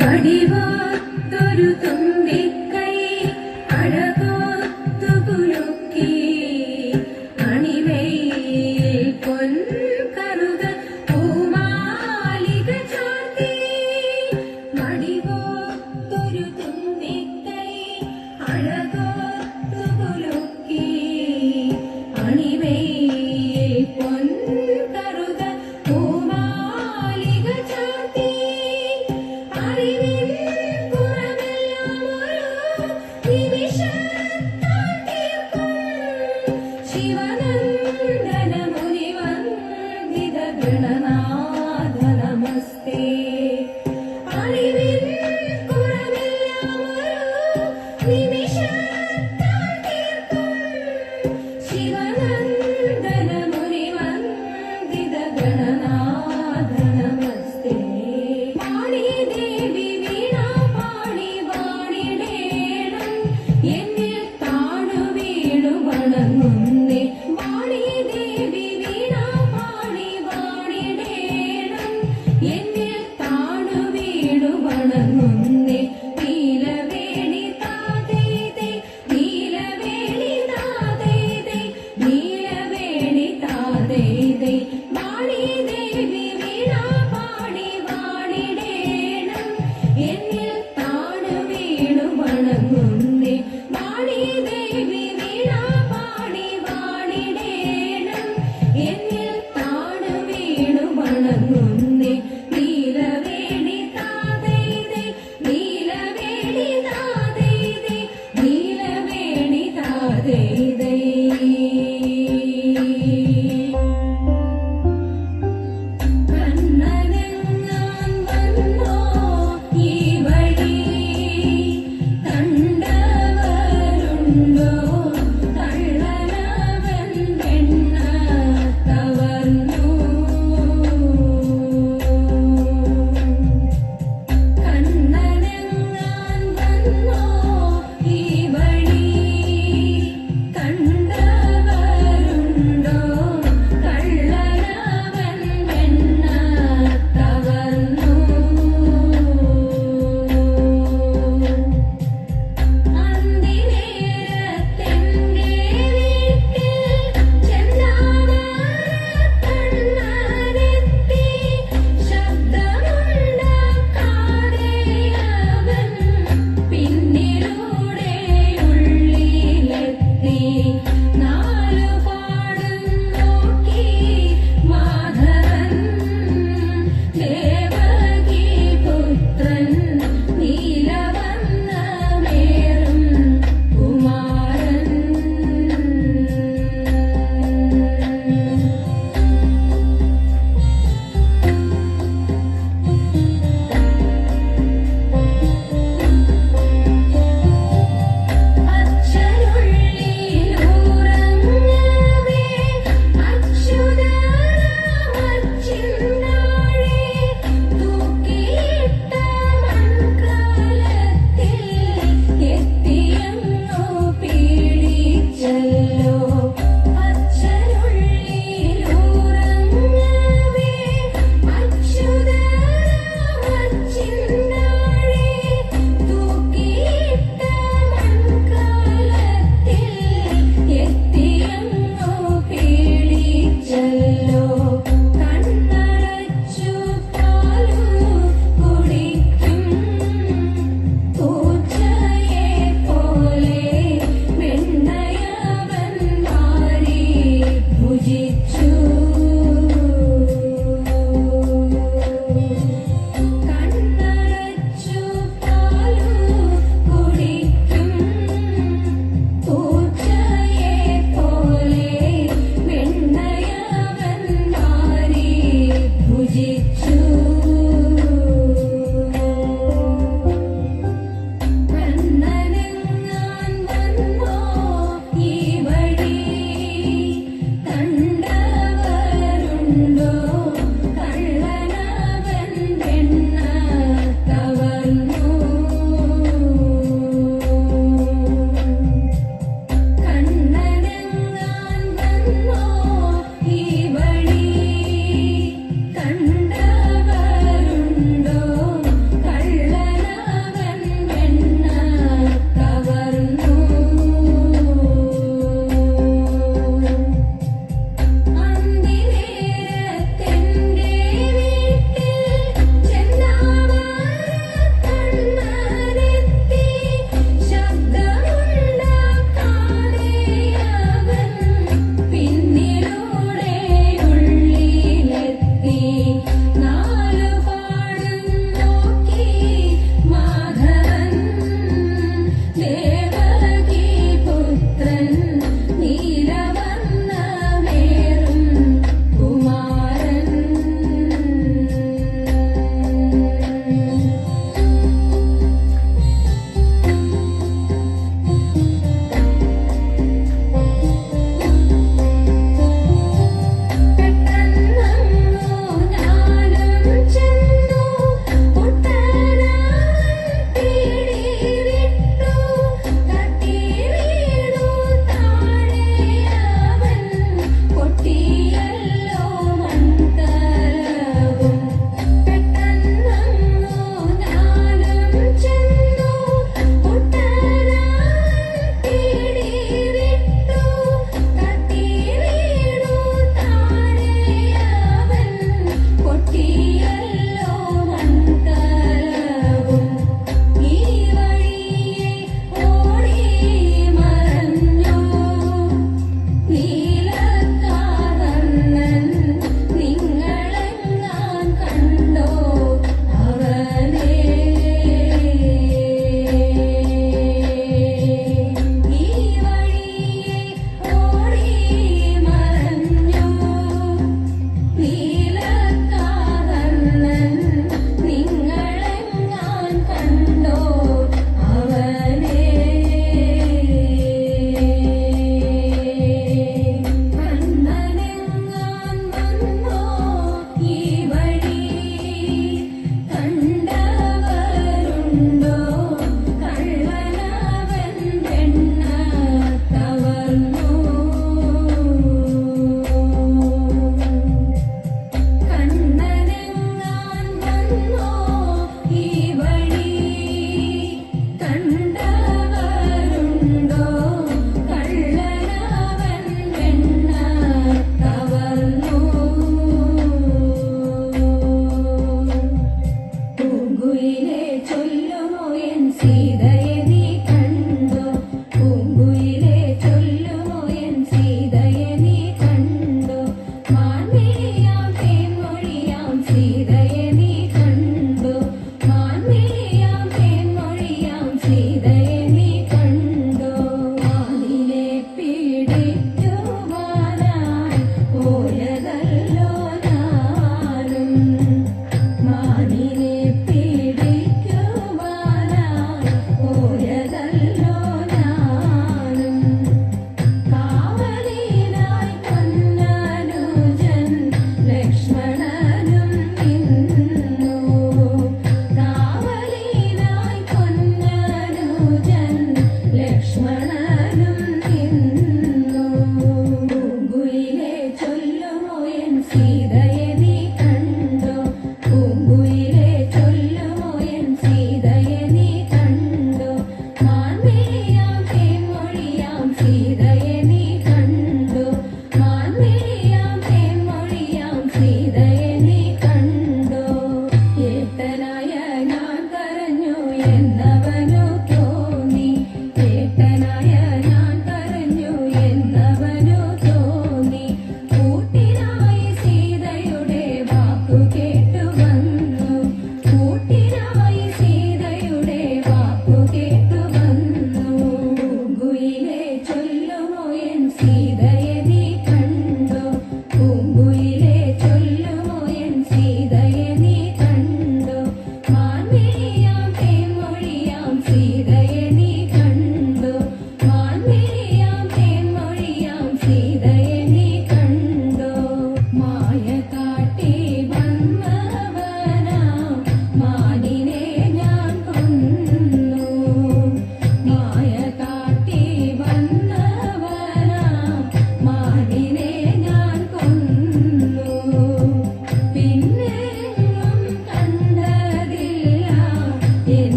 മടിവാത്തൊരു തുമ്പിക്കൈ അഴകോത്തു കുലുക്കി അണിമയിൽ പൊൻകറുക പൂമാലിക ചാർത്തി മടിവാത്തൊരു തുമ്പിക്കൈ അഴകോത്തു കുലുക്കി അണിമയിൽ പൊൻകറുക പൂമാലിക ചാർത്തി ശിവനന്ദന മുനിവന്ദിത ഗണനാഥ നമസ്തേ അറിവിൻ കുറവെല്ലാമൊരു നിമിഷത്താൽ തീർക്കും ശിവനന്ദന മുനിവന്ദിത ഗണനാഥ നമസ്തേ വാണി ദേവി വീണ പാടി വാണിടേണം എന്നിൽ താണു വീണു വണങ്ങുന്നേ വാണി ദേവി വീണ പാടി വാണിടേണം എന്നിൽ താണു വീണു വണങ്ങുന്നേ നീലവേണി താതേതേ നീലവേണി താതേതേ നീലവേണി താതേതേ വാണി ദേവി വീണ പാടി വാണിടേണം എന്നിൽ താണു വീണു വണങ്ങുന്നേ വാണി ദേവി വീണ പാടി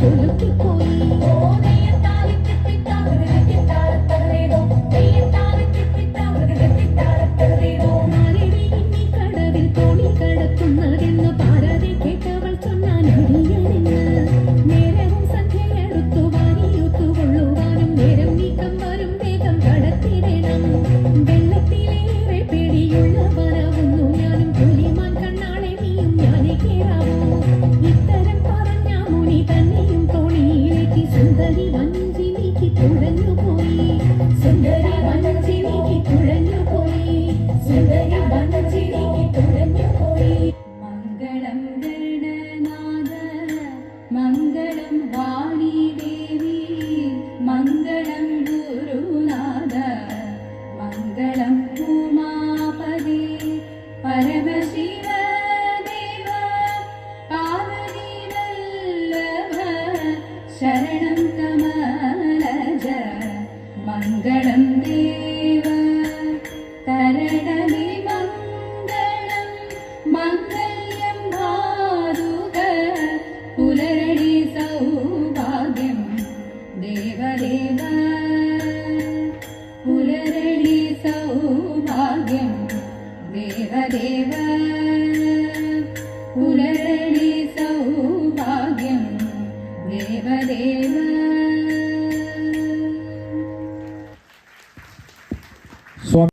കുലുക്കിപ്പോയി. ഓ നെയ്യത്താലി തിത്തിത്താതകതിത്തിത്താരത്തകതേതോ, നെയ്യത്താലി തിത്തിത്താതകതിത്തിത്താരത്തകതേതോ. ആരെടി ഇന്നീ കടവിൽ തോണി കടത്തുന്നതെന്ന് പാരാതെ കേട്ടവൾ ചൊന്നാൻ അടിയനെന്ന്. നേരവും സന്ധ്യയെടുത്തു വാരിയൂത്തുകൊള്ളുവാനും നേരം നീക്കം വരും വേഗം കടത്തിടണം. വെള്ളത്തിലേറെ പേടിയുള്ളവനാവുന്നു ഞാനും, പുലിമാൻ കണ്ണാളെ നീയും ഞാനേ കേറാവൂ. ഇത്തരം പറഞ്ഞ മുനി തന്നെയും തോണിയിലേക്ക് സുന്ദരി വഞ്ചി നീക്കി തുഴഞ്ഞുപോയി. സുന്ദരി വഞ്ചി നീക്കി തുഴഞ്ഞുപോയി. സുന്ദരി വഞ്ചി നീക്കി തുഴഞ്ഞുപോയി. മംഗളം ഗണനാഥ മംഗളം വാണി ദേവി, മംഗളം ഗുരുനാഥ മംഗളം ഉമാപതി, പരമശിവ ദേവ പാർവതി വല്ലഭ ശരണം കമലജ, മംഗളം ദേവ തരണമേ മംഗളം മംഗല്യം ഭാരുക, പുലരണി സൗഭാഗ്യം ദേവദേവ, പുലരണി സൗഭാഗ്യം ദേവദേവ, പുലരണി സൗഭാഗ്യം ദേവദേവ.